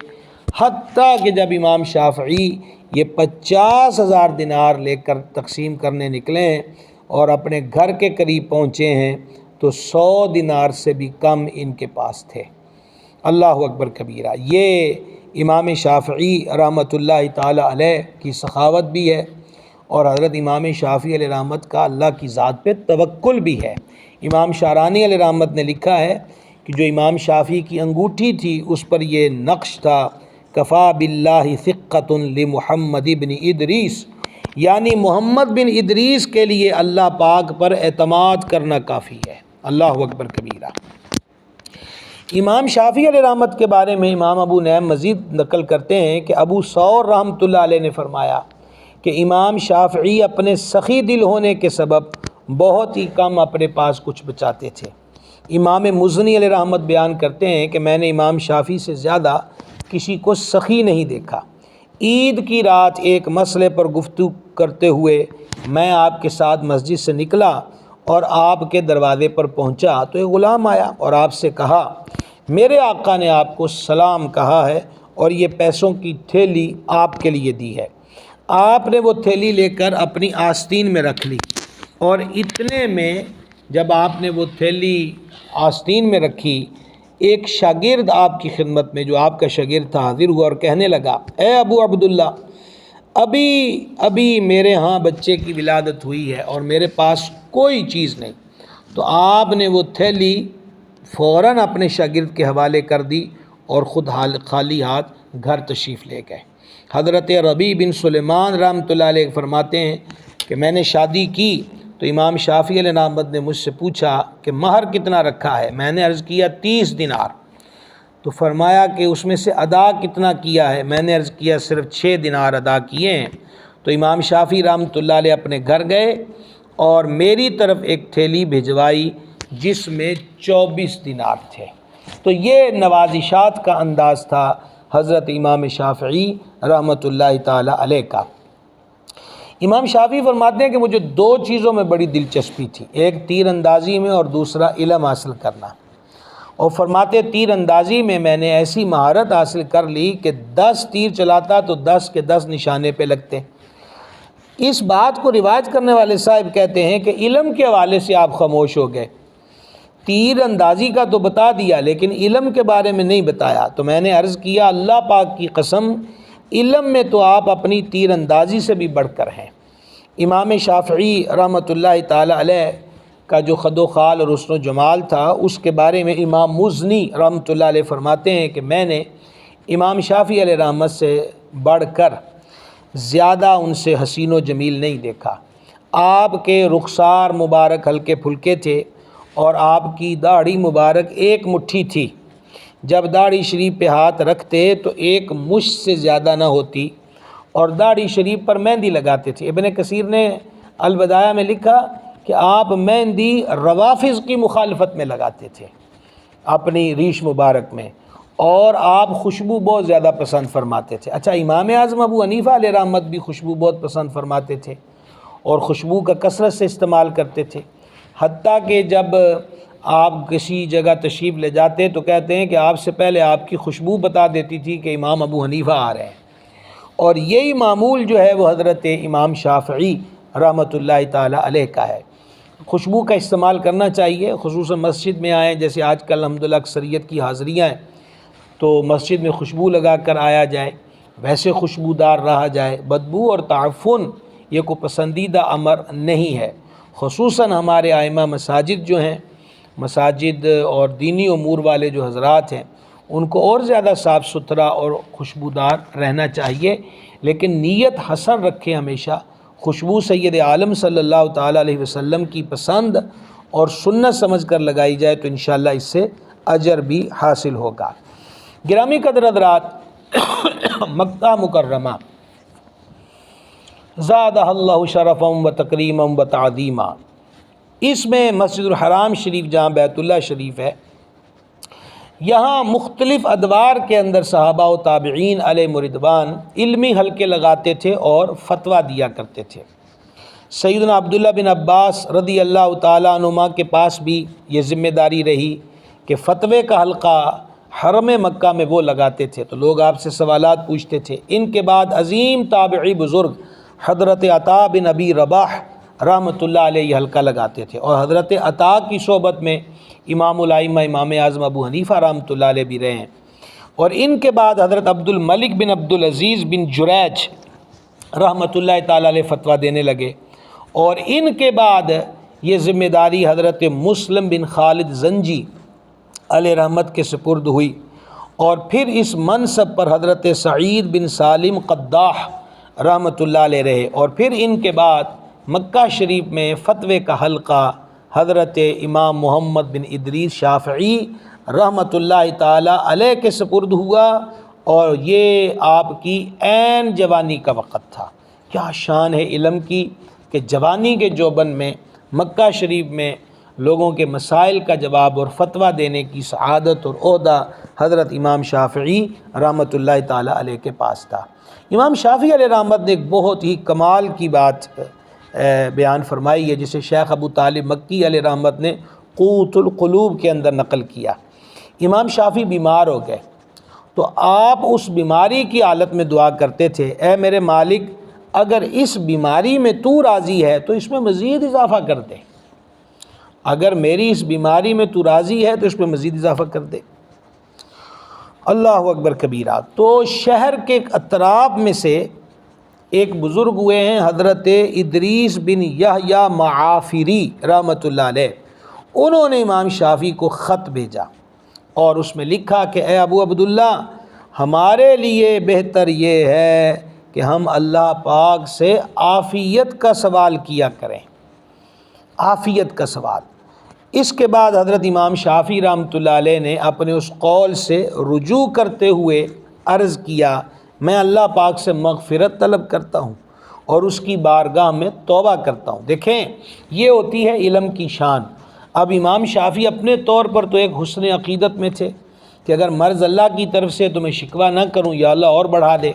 حتیٰ کہ جب امام شافعی یہ 50,000 دینار لے کر تقسیم کرنے نکلے ہیں اور اپنے گھر کے قریب پہنچے ہیں تو 100 دینار سے بھی کم ان کے پاس تھے۔ اللہ اکبر کبیرہ۔ یہ امام شافعی رحمۃ اللہ تعالی علیہ کی سخاوت بھی ہے اور حضرت امام شافعی علیہ رحمت کا اللہ کی ذات پہ توکل بھی ہے۔ امام شارانی علیہ رحمت نے لکھا ہے کہ جو امام شافعی کی انگوٹھی تھی اس پر یہ نقش تھا کفا باللہ ثقۃ لمحمد بن ادریس، یعنی محمد بن ادریس کے لیے اللہ پاک پر اعتماد کرنا کافی ہے۔ اللہ اکبر کبیرہ۔ امام شافعی علیہ رحمت کے بارے میں امام ابو نعیم مزید نقل کرتے ہیں کہ ابو ثور رحمۃ اللہ علیہ نے فرمایا کہ امام شافعی اپنے سخی دل ہونے کے سبب بہت ہی کم اپنے پاس کچھ بچاتے تھے۔ امام مزنی علیہ رحمت بیان کرتے ہیں کہ میں نے امام شافعی سے زیادہ کسی کو سخی نہیں دیکھا۔ عید کی رات ایک مسئلے پر گفتگو کرتے ہوئے میں آپ کے ساتھ مسجد سے نکلا اور آپ کے دروازے پر پہنچا تو ایک غلام آیا اور آپ سے کہا میرے آقا نے آپ کو سلام کہا ہے اور یہ پیسوں کی تھیلی آپ کے لیے دی ہے۔ آپ نے وہ تھیلی لے کر اپنی آستین میں رکھ لی اور اتنے میں جب آپ نے وہ تھیلی آستین میں رکھی، ایک شاگرد آپ کی خدمت میں جو آپ کا شاگرد تھا حاضر ہوا اور کہنے لگا، اے ابو عبداللہ، ابھی میرے ہاں بچے کی ولادت ہوئی ہے اور میرے پاس کوئی چیز نہیں۔ تو آپ نے وہ تھیلی فوراً اپنے شاگرد کے حوالے کر دی اور خود خالی ہاتھ گھر تشریف لے گئے۔ حضرت ربیع بن سلیمان رحمۃ اللہ علیہ فرماتے ہیں کہ میں نے شادی کی تو امام شافعی علیہ رحمت نے مجھ سے پوچھا کہ مہر کتنا رکھا ہے؟ میں نے عرض کیا 30 دینار۔ تو فرمایا کہ اس میں سے ادا کتنا کیا ہے؟ میں نے عرض کیا صرف 6 دینار ادا کیے ہیں۔ تو امام شافعی رحمۃ اللہ علیہ اپنے گھر گئے اور میری طرف ایک تھیلی بھجوائی جس میں 24 دینار تھے۔ تو یہ نوازشات کا انداز تھا حضرت امام شافعی رحمۃ اللہ تعالی علیہ کا۔ امام شافعی فرماتے ہیں کہ مجھے 2 چیزوں میں بڑی دلچسپی تھی، ایک تیر اندازی میں اور دوسرا علم حاصل کرنا۔ اور فرماتے تیر اندازی میں میں نے ایسی مہارت حاصل کر لی کہ 10 تیر چلاتا تو 10 کے 10 نشانے پہ لگتے۔ اس بات کو روایت کرنے والے صاحب کہتے ہیں کہ علم کے حوالے سے آپ خاموش ہو گئے، تیر اندازی کا تو بتا دیا لیکن علم کے بارے میں نہیں بتایا۔ تو میں نے عرض کیا اللہ پاک کی قسم، علم میں تو آپ اپنی تیر اندازی سے بھی بڑھ کر ہیں۔ امام شافعی رحمۃ اللہ تعالی علیہ کا جو خد و خال اور حسن و جمال تھا اس کے بارے میں امام مزنی رحمۃ اللہ علیہ فرماتے ہیں کہ میں نے امام شافعی علیہ رحمت سے بڑھ کر زیادہ ان سے حسین و جمیل نہیں دیکھا۔ آپ کے رخسار مبارک ہلکے پھلکے تھے اور آپ کی داڑھی مبارک ایک مٹھی تھی، جب داڑھی شریف پہ ہاتھ رکھتے تو ایک مشت سے زیادہ نہ ہوتی، اور داڑھی شریف پر مہندی لگاتے تھے۔ ابن کثیر نے البدایہ میں لکھا کہ آپ مہندی روافض کی مخالفت میں لگاتے تھے اپنی ریش مبارک میں، اور آپ خوشبو بہت زیادہ پسند فرماتے تھے۔ اچھا، امام اعظم ابو حنیفہ علیہ رحمت بھی خوشبو بہت پسند فرماتے تھے اور خوشبو کا کثرت سے استعمال کرتے تھے، حتیٰ کہ جب آپ کسی جگہ تشریف لے جاتے تو کہتے ہیں کہ آپ سے پہلے آپ کی خوشبو بتا دیتی تھی کہ امام ابو حنیفہ آ رہے ہیں۔ اور یہی معمول جو ہے وہ حضرت امام شافعی رحمۃ اللہ تعالی علیہ کا ہے۔ خوشبو کا استعمال کرنا چاہیے، خصوصاً مسجد میں آئیں، جیسے آج کل الحمدللہ اکثریت کی حاضریاں ہیں تو مسجد میں خوشبو لگا کر آیا جائے، ویسے خوشبودار رہا جائے۔ بدبو اور تعفن یہ کوئی پسندیدہ امر نہیں ہے، خصوصاً ہمارے ائمہ مساجد جو ہیں، مساجد اور دینی امور والے جو حضرات ہیں، ان کو اور زیادہ صاف ستھرا اور خوشبودار رہنا چاہیے، لیکن نیت حسن رکھیں ہمیشہ۔ خوشبو سید عالم صلی اللہ تعالیٰ علیہ وسلم کی پسند اور سنت سمجھ کر لگائی جائے تو انشاءاللہ اس سے اجر بھی حاصل ہوگا۔ گرامی قدر حضرات، مکہ مکرمہ زادہ اللہ شرفا و تکریما و تعظیما، اس میں مسجد الحرام شریف جہاں بیت اللہ شریف ہے، یہاں مختلف ادوار کے اندر صحابہ و تابعین علیہ رضوان علمی حلقے لگاتے تھے اور فتویٰ دیا کرتے تھے۔ سیدنا عبداللہ بن عباس رضی اللہ تعالیٰ عنہما کے پاس بھی یہ ذمہ داری رہی کہ فتوے کا حلقہ حرم مکہ میں وہ لگاتے تھے، تو لوگ آپ سے سوالات پوچھتے تھے۔ ان کے بعد عظیم تابعی بزرگ حضرت عطا بن ابی رباح رحمۃ اللہ علیہ یہ حلقہ لگاتے تھے، اور حضرت عطا کی صحبت میں امام الائمہ امام اعظم ابو حنیفہ رحمۃ اللہ علیہ بھی رہے ہیں۔ اور ان کے بعد حضرت عبد الملک بن عبد العزیز بن جریج رحمۃ اللہ تعالی علیہ فتویٰ دینے لگے، اور ان کے بعد یہ ذمہ داری حضرت مسلم بن خالد زنجی علیہ رحمت کے سپرد ہوئی، اور پھر اس منصب پر حضرت سعید بن سالم قداح رحمۃ اللہ علیہ رہے، اور پھر ان کے بعد مکہ شریف میں فتوے کا حلقہ حضرت امام محمد بن ادریس شافعی رحمۃ اللہ تعالی علیہ کے سپرد ہوا، اور یہ آپ کی عین جوانی کا وقت تھا۔ کیا شان ہے علم کی کہ جوانی کے جوبن میں مکہ شریف میں لوگوں کے مسائل کا جواب اور فتویٰ دینے کی سعادت اور عہدہ حضرت امام شافعی رحمۃ اللہ تعالی علیہ کے پاس تھا۔ امام شافعی علیہ رحمت نے ایک بہت ہی کمال کی بات بیان فرمائی ہے، جسے شیخ ابو طالب مکی علیہ رحمت نے قوت القلوب کے اندر نقل کیا۔ امام شافعی بیمار ہو گئے تو آپ اس بیماری کی حالت میں دعا کرتے تھے، اے میرے مالک اگر اس بیماری میں تو راضی ہے تو اس میں مزید اضافہ کر دے، اگر میری اس بیماری میں تو راضی ہے تو اس میں مزید اضافہ کر دے۔ اللہ اکبر کبیرہ۔ تو شہر کے اطراف میں سے ایک بزرگ ہوئے ہیں حضرت ادریس بن یحییٰ معافری رحمۃ اللہ علیہ، انہوں نے امام شافعی کو خط بھیجا اور اس میں لکھا کہ اے ابو عبداللہ، ہمارے لیے بہتر یہ ہے کہ ہم اللہ پاک سے عافیت کا سوال کیا کریں، عافیت کا سوال۔ اس کے بعد حضرت امام شافعی رحمۃ اللہ علیہ نے اپنے اس قول سے رجوع کرتے ہوئے عرض کیا، میں اللہ پاک سے مغفرت طلب کرتا ہوں اور اس کی بارگاہ میں توبہ کرتا ہوں۔ دیکھیں، یہ ہوتی ہے علم کی شان۔ اب امام شافعی اپنے طور پر تو ایک حسن عقیدت میں تھے کہ اگر مرض اللہ کی طرف سے تو میں شکوہ نہ کروں، یا اللہ اور بڑھا دے،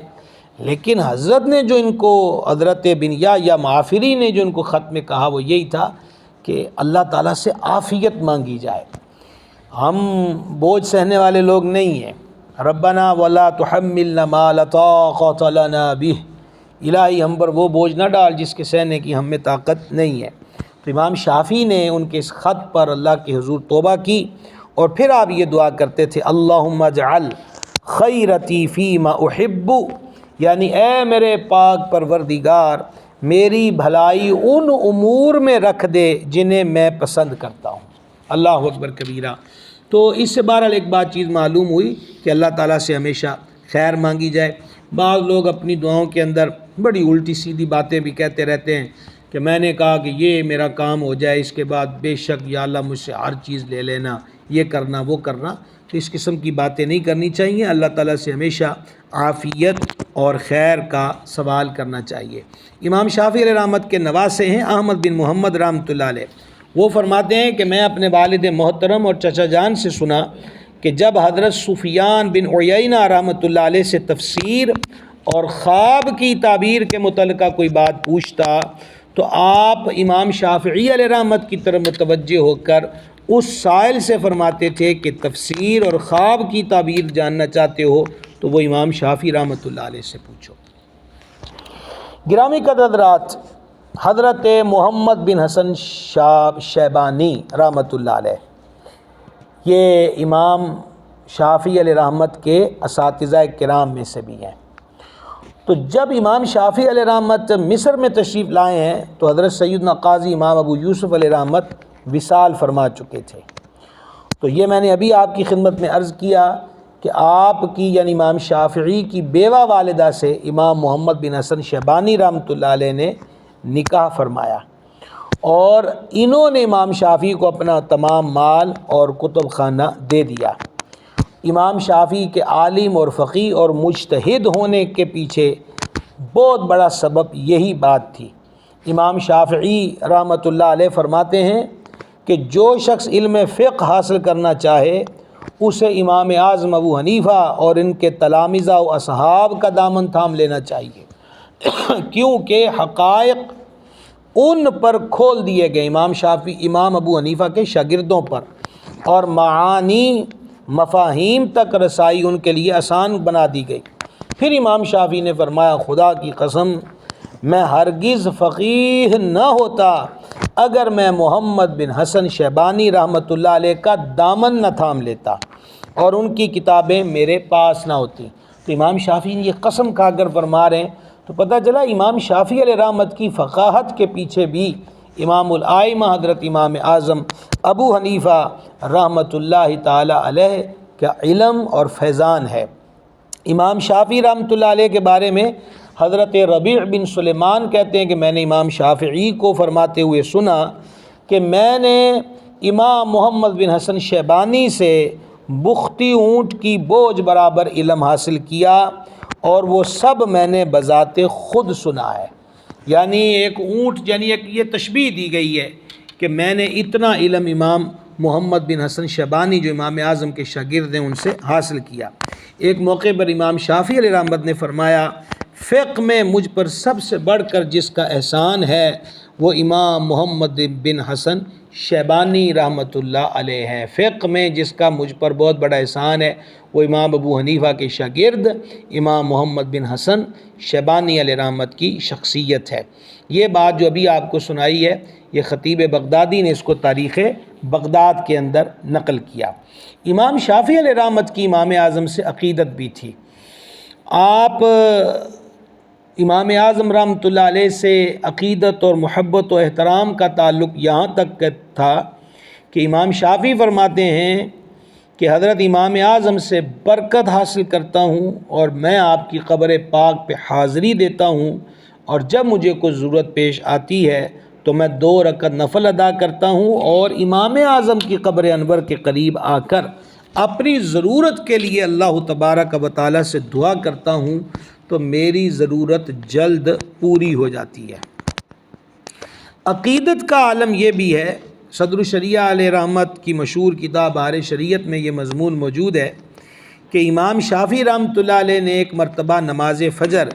لیکن حضرت نے جو ان کو، حضرت بن یحییٰ معافری نے جو ان کو خط میں کہا وہ یہی تھا کہ اللہ تعالیٰ سے عافیت مانگی جائے۔ ہم بوجھ سہنے والے لوگ نہیں ہیں۔ ربنا ولا تحملنا ما لا طاقت لنا به، الہی ہم پر وہ بوجھ نہ ڈال جس کے سہنے کی ہم میں طاقت نہیں ہے۔ تو امام شافعی نے ان کے اس خط پر اللہ کے حضور توبہ کی، اور پھر آپ یہ دعا کرتے تھے، اللہم اجعل خیرتی فیما احب، یعنی اے میرے پاک پروردگار، میری بھلائی ان امور میں رکھ دے جنہیں میں پسند کرتا ہوں۔ اللہ اکبر کبیرہ۔ تو اس سے بہرحال ایک بات چیز معلوم ہوئی کہ اللہ تعالیٰ سے ہمیشہ خیر مانگی جائے۔ بعض لوگ اپنی دعاؤں کے اندر بڑی الٹی سیدھی باتیں بھی کہتے رہتے ہیں کہ میں نے کہا کہ یہ میرا کام ہو جائے، اس کے بعد بے شک یا اللہ مجھ سے ہر چیز لے لینا، یہ کرنا وہ کرنا۔ تو اس قسم کی باتیں نہیں کرنی چاہیے، اللہ تعالیٰ سے ہمیشہ عافیت اور خیر کا سوال کرنا چاہیے۔ امام شافعی علیہ رحمت کے نواسے ہیں احمد بن محمد رحمۃ اللہ علیہ، وہ فرماتے ہیں کہ میں اپنے والد محترم اور چچا جان سے سنا کہ جب حضرت سفیان بن عیینہ رحمۃ اللہ علیہ سے تفسیر اور خواب کی تعبیر کے متعلقہ کوئی بات پوچھتا تو آپ امام شافعی علیہ رحمت کی طرف متوجہ ہو کر اس سائل سے فرماتے تھے کہ تفسیر اور خواب کی تعبیر جاننا چاہتے ہو تو وہ امام شافعی رحمۃ اللہ علیہ سے پوچھو۔ گرامی قدر حضرات، حضرت محمد بن حسن شیبانی رحمۃ اللہ علیہ یہ امام شافعی علیہ رحمت کے اساتذہ کرام میں سے بھی ہیں۔ تو جب امام شافعی علیہ رحمت مصر میں تشریف لائے ہیں تو حضرت سیدنا قاضی امام ابو یوسف علیہ رحمت وصال فرما چکے تھے۔ تو یہ میں نے ابھی آپ کی خدمت میں عرض کیا کہ آپ کی یعنی امام شافعی کی بیوہ والدہ سے امام محمد بن حسن شیبانی رحمۃ اللہ علیہ نے نکاح فرمایا، اور انہوں نے امام شافعی کو اپنا تمام مال اور کتب خانہ دے دیا۔ امام شافعی کے عالم اور فقیہ اور مجتہد ہونے کے پیچھے بہت بڑا سبب یہی بات تھی۔ امام شافعی رحمۃ اللہ علیہ فرماتے ہیں کہ جو شخص علم فقہ حاصل کرنا چاہے اسے امام اعظم ابو حنیفہ اور ان کے تلامذہ و اصحاب کا دامن تھام لینا چاہیے، کیونکہ حقائق ان پر کھول دیے گئے، امام شافعی امام ابو حنیفہ کے شاگردوں پر، اور معانی مفاہیم تک رسائی ان کے لیے آسان بنا دی گئی۔ پھر امام شافعی نے فرمایا، خدا کی قسم میں ہرگز فقیہ نہ ہوتا اگر میں محمد بن حسن شیبانی رحمۃ اللہ علیہ کا دامن نہ تھام لیتا اور ان کی کتابیں میرے پاس نہ ہوتی۔ تو امام شافعی نے یہ قسم کھا کر فرما رہے ہیں، تو پتہ چلا امام شافعی علیہ رحمت کی فقاہت کے پیچھے بھی امام الائمہ حضرت امام اعظم ابو حنیفہ رحمۃ اللہ تعالی علیہ کا علم اور فیضان ہے۔ امام شافعی رحمۃ اللہ علیہ کے بارے میں حضرت ربیع بن سلیمان کہتے ہیں کہ میں نے امام شافعی کو فرماتے ہوئے سنا کہ میں نے امام محمد بن حسن شیبانی سے بختی اونٹ کی بوجھ برابر علم حاصل کیا، اور وہ سب میں نے بذات خود سنا ہے۔ یعنی ایک اونٹ، یعنی ایک یہ تشبیہ دی گئی ہے کہ میں نے اتنا علم امام محمد بن حسن شیبانی جو امام اعظم کے شاگرد ہیں ان سے حاصل کیا۔ ایک موقع پر امام شافعی علیہ رحمت نے فرمایا، فقہ میں مجھ پر سب سے بڑھ کر جس کا احسان ہے وہ امام محمد بن حسن شیبانی رحمۃ اللہ علیہ ہیں۔ فقہ میں جس کا مجھ پر بہت بڑا احسان ہے وہ امام ابو حنیفہ کے شاگرد امام محمد بن حسن شیبانی علیہ رحمت کی شخصیت ہے۔ یہ بات جو ابھی آپ کو سنائی ہے یہ خطیب بغدادی نے اس کو تاریخ بغداد کے اندر نقل کیا۔ امام شافعی علیہ رحمت کی امام اعظم سے عقیدت بھی تھی۔ آپ امام اعظم رحمۃ اللہ علیہ سے عقیدت اور محبت و احترام کا تعلق یہاں تک تھا کہ امام شافعی فرماتے ہیں کہ حضرت امام اعظم سے برکت حاصل کرتا ہوں اور میں آپ کی قبر پاک پہ حاضری دیتا ہوں، اور جب مجھے کوئی ضرورت پیش آتی ہے تو میں 2 رکعت نفل ادا کرتا ہوں اور امام اعظم کی قبر انور کے قریب آ کر اپنی ضرورت کے لیے اللہ تبارک و تعالیٰ سے دعا کرتا ہوں تو میری ضرورت جلد پوری ہو جاتی ہے۔ عقیدت کا عالم یہ بھی ہے، صدر الشریعہ علیہ رحمت کی مشہور کتاب بہار شریعت میں یہ مضمون موجود ہے کہ امام شافعی رحمۃ اللہ علیہ نے ایک مرتبہ نماز فجر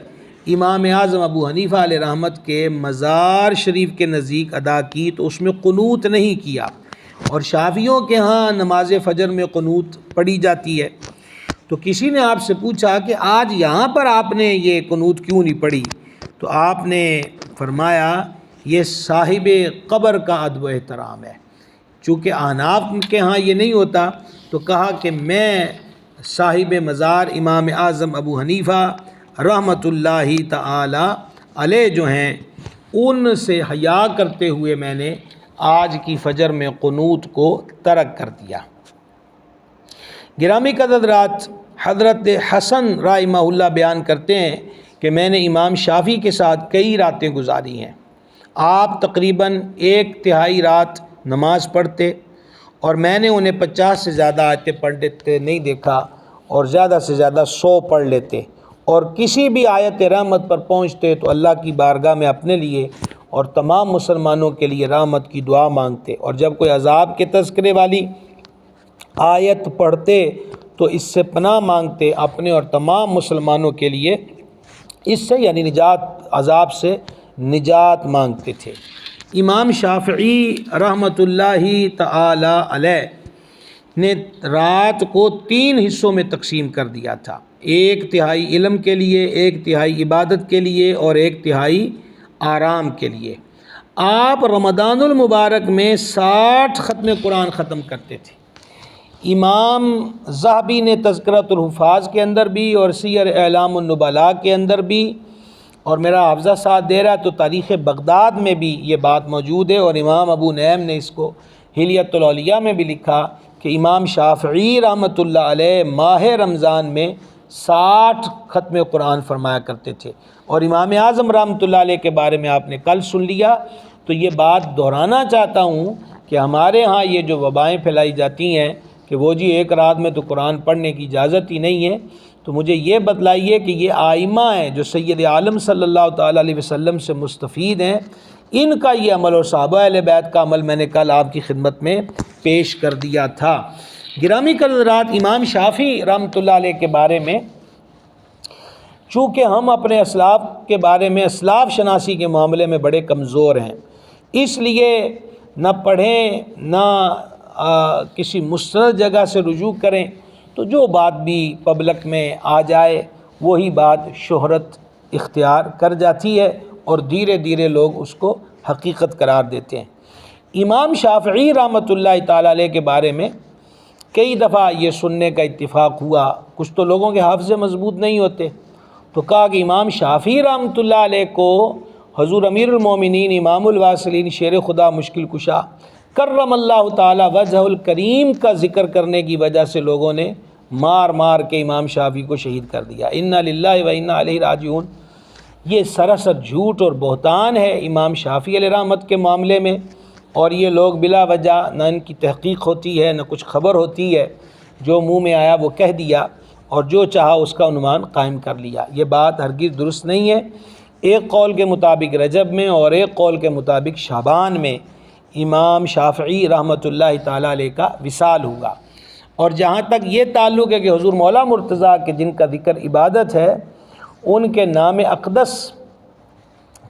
امام اعظم ابو حنیفہ علیہ رحمت کے مزار شریف کے نزدیک ادا کی تو اس میں قنوت نہیں کیا، اور شافعیوں کے ہاں نماز فجر میں قنوت پڑھی جاتی ہے۔ تو کسی نے آپ سے پوچھا کہ آج یہاں پر آپ نے یہ قنوت کیوں نہیں پڑھی؟ تو آپ نے فرمایا یہ صاحب قبر کا ادب و احترام ہے، چونکہ احناف کے ہاں یہ نہیں ہوتا، تو کہا کہ میں صاحب مزار امام اعظم ابو حنیفہ رحمۃ اللہ تعالی علیہ جو ہیں ان سے حیا کرتے ہوئے میں نے آج کی فجر میں قنوت کو ترک کر دیا۔ گرامی قدرات، حضرت حسن رحمہ اللہ بیان کرتے ہیں کہ میں نے امام شافعی کے ساتھ کئی راتیں گزاری ہیں۔ آپ تقریباً 1/3 رات نماز پڑھتے اور میں نے انہیں 50 سے زیادہ آیتیں پڑھتے نہیں دیکھا، اور زیادہ سے زیادہ 100 پڑھ لیتے، اور کسی بھی آیت رحمت پر پہنچتے تو اللہ کی بارگاہ میں اپنے لیے اور تمام مسلمانوں کے لیے رحمت کی دعا مانگتے، اور جب کوئی عذاب کے تذکرے والی آیت پڑھتے تو اس سے پناہ مانگتے اپنے اور تمام مسلمانوں کے لیے، اس سے یعنی عذاب سے نجات مانگتے تھے۔ امام شافعی رحمۃ اللہ تعالی علیہ نے رات کو 3 حصوں میں تقسیم کر دیا تھا، 1/3 علم کے لیے، 1/3 عبادت کے لیے اور 1/3 آرام کے لیے۔ آپ رمضان المبارک میں 60 ختم قرآن ختم کرتے تھے۔ امام ذہبی نے تذکرۃ الحفاظ کے اندر بھی اور سیر اعلام النبلاء کے اندر بھی، اور میرا حافظہ ساتھ دے رہا ہے تو تاریخ بغداد میں بھی یہ بات موجود ہے، اور امام ابو نعیم نے اس کو حلیۃ الاولیاء میں بھی لکھا کہ امام شافعی رحمۃ اللہ علیہ ماہ رمضان میں 60 ختم قرآن فرمایا کرتے تھے، اور امام اعظم رحمۃ اللہ علیہ کے بارے میں آپ نے کل سن لیا۔ تو یہ بات دہرانا چاہتا ہوں کہ ہمارے ہاں یہ جو وبائیں پھیلائی جاتی ہیں کہ وہ جی 1 رات میں تو قرآن پڑھنے کی اجازت ہی نہیں ہے، تو مجھے یہ بتلائیے کہ یہ آئمہ ہیں جو سید عالم صلی اللہ تعالیٰ علیہ وسلم سے مستفید ہیں، ان کا یہ عمل اور صحابہ اہل بیت کا عمل میں نے کل آپ کی خدمت میں پیش کر دیا تھا۔ گرامی قدرات، امام شافعی رحمۃ اللہ علیہ کے بارے میں چونکہ ہم اپنے اسلاف کے بارے میں اسلاف شناسی کے معاملے میں بڑے کمزور ہیں، اس لیے نہ پڑھیں نہ کسی مستند جگہ سے رجوع کریں، تو جو بات بھی پبلک میں آ جائے وہی بات شہرت اختیار کر جاتی ہے، اور دھیرے دھیرے لوگ اس کو حقیقت قرار دیتے ہیں۔ امام شافعی رحمۃ اللہ تعالیٰ علیہ کے بارے میں کئی دفعہ یہ سننے کا اتفاق ہوا، کچھ تو لوگوں کے حافظے مضبوط نہیں ہوتے، تو کہا کہ امام شافعی رحمۃ اللہ علیہ کو حضور امیر المومنین امام الواصلین شیر خدا مشکل کشا کرم اللہ تعالی وجہ الکریم کا ذکر کرنے کی وجہ سے لوگوں نے مار مار کے امام شافعی کو شہید کر دیا۔ انا للہ و انا الیہ راجعون۔ یہ سراسر جھوٹ اور بہتان ہے امام شافعی علیہ رحمت کے معاملے میں، اور یہ لوگ بلا وجہ نہ ان کی تحقیق ہوتی ہے نہ کچھ خبر ہوتی ہے، جو منہ میں آیا وہ کہہ دیا اور جو چاہا اس کا عنوان قائم کر لیا۔ یہ بات ہرگز درست نہیں ہے۔ ایک قول کے مطابق رجب میں اور ایک قول کے مطابق شعبان میں امام شافعی رحمۃ اللہ تعالیٰ علیہ کا وصال ہوا۔ اور جہاں تک یہ تعلق ہے کہ حضور مولا مرتضیٰ کے جن کا ذکر عبادت ہے، ان کے نام اقدس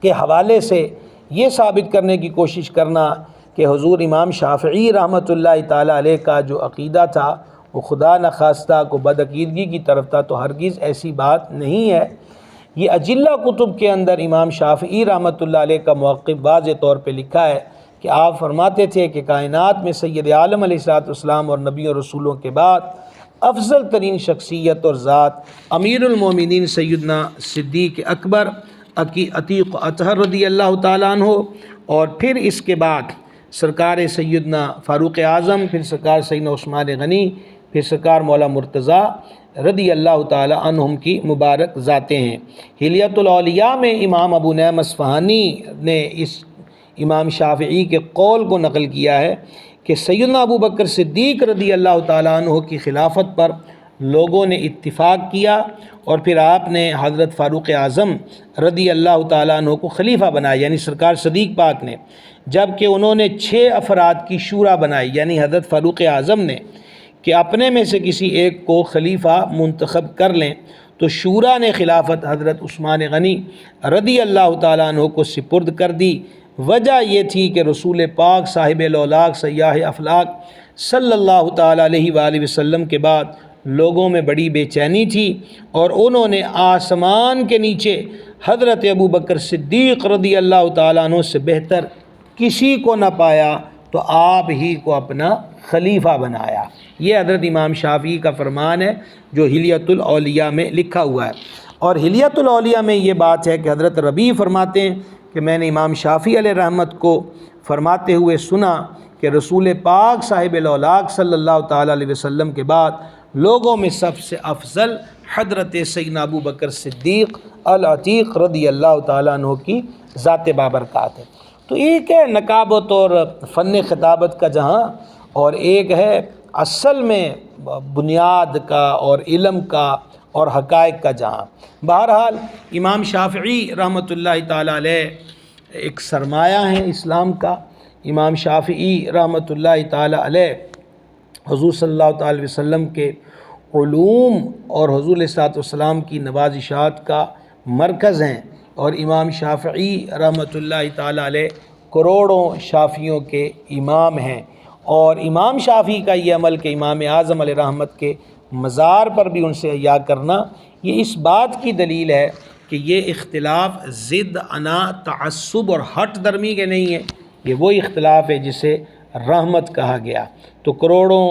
کے حوالے سے یہ ثابت کرنے کی کوشش کرنا کہ حضور امام شافعی رحمۃ اللہ تعالیٰ علیہ کا جو عقیدہ تھا وہ خدا نخواستہ کو بدعقیدگی کی طرف تھا، تو ہرگز ایسی بات نہیں ہے۔ یہ اجلہ کتب کے اندر امام شافعی رحمۃ اللہ علیہ کا موقف واضح طور پہ لکھا ہے کہ آپ فرماتے تھے کہ کائنات میں سید عالم علیہ السلام اور نبی اور رسولوں کے بعد افضل ترین شخصیت اور ذات امیر المومنین سیدنا صدیق اکبر عتیق اطہر رضی اللہ تعالیٰ عنہ، اور پھر اس کے بعد سرکار سیدنا فاروق اعظم، پھر سرکار سیدنا عثمان غنی، پھر سرکار مولا مرتضیٰ رضی اللہ تعالیٰ عنہم کی مبارک ذاتیں ہیں۔ حلیۃ الاولیاء میں امام ابو نعیم اصفہانی نے اس امام شافعی کے قول کو نقل کیا ہے کہ سیدنا ابو بکر صدیق رضی اللہ تعالیٰ عنہ کی خلافت پر لوگوں نے اتفاق کیا، اور پھر آپ نے حضرت فاروق اعظم رضی اللہ تعالیٰ عنہ کو خلیفہ بنایا، یعنی سرکار صدیق پاک نے، جب کہ انہوں نے 6 افراد کی شورا بنائی، یعنی حضرت فاروق اعظم نے، کہ اپنے میں سے کسی ایک کو خلیفہ منتخب کر لیں، تو شورا نے خلافت حضرت عثمان غنی رضی اللہ تعالیٰ عنہ کو سپرد کر دی۔ وجہ یہ تھی کہ رسول پاک صاحب الاولاق سیاح افلاق صلی اللہ تعالیٰ علیہ وآلہ وسلم کے بعد لوگوں میں بڑی بے چینی تھی، اور انہوں نے آسمان کے نیچے حضرت ابو بکر صدیق رضی اللہ تعالیٰ عنہ سے بہتر کسی کو نہ پایا، تو آپ ہی کو اپنا خلیفہ بنایا۔ یہ حضرت امام شافعی کا فرمان ہے جو حلیۃ الاولیاء میں لکھا ہوا ہے۔ اور حلیۃ الاولیاء میں یہ بات ہے کہ حضرت ربیع فرماتے ہیں کہ میں نے امام شافعی علیہ رحمت کو فرماتے ہوئے سنا کہ رسول پاک صاحب الاولاق صلی اللہ تعالیٰ علیہ وسلم کے بعد لوگوں میں سب سے افضل حضرت سیدنا ابو بکر صدیق العتیق رضی اللہ تعالیٰ عنہ کی ذات بابرکات ہے۔ تو ایک ہے نقابت اور فن خطابت کا جہاں، اور ایک ہے اصل میں بنیاد کا اور علم کا اور حقائق کا جہاں۔ بہرحال امام شافعی رحمۃ اللہ تعالیٰ علیہ ایک سرمایہ ہیں اسلام کا۔ امام شافعی رحمۃ اللہ تعالیٰ علیہ حضور صلی اللہ تعالیٰ علیہ وسلم کے علوم اور حضور علیہ السلام کی نوازشات کا مرکز ہیں، اور امام شافعی رحمۃ اللہ تعالیٰ علیہ کروڑوں شافعیوں کے امام ہیں۔ اور امام شافعی کا یہ عمل کہ امام اعظم علیہ رحمت کے مزار پر بھی ان سے عیاء کرنا، یہ اس بات کی دلیل ہے کہ یہ اختلاف ضد، انا، تعصب اور ہٹ درمی کے نہیں ہے، یہ وہی اختلاف ہے جسے رحمت کہا گیا۔ تو کروڑوں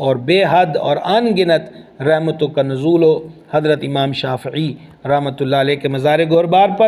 اور بے حد اور ان گنت رحمتوں کا نزول ہو حضرت امام شافعی رحمۃ اللہ علیہ کے مزار گہربار پر۔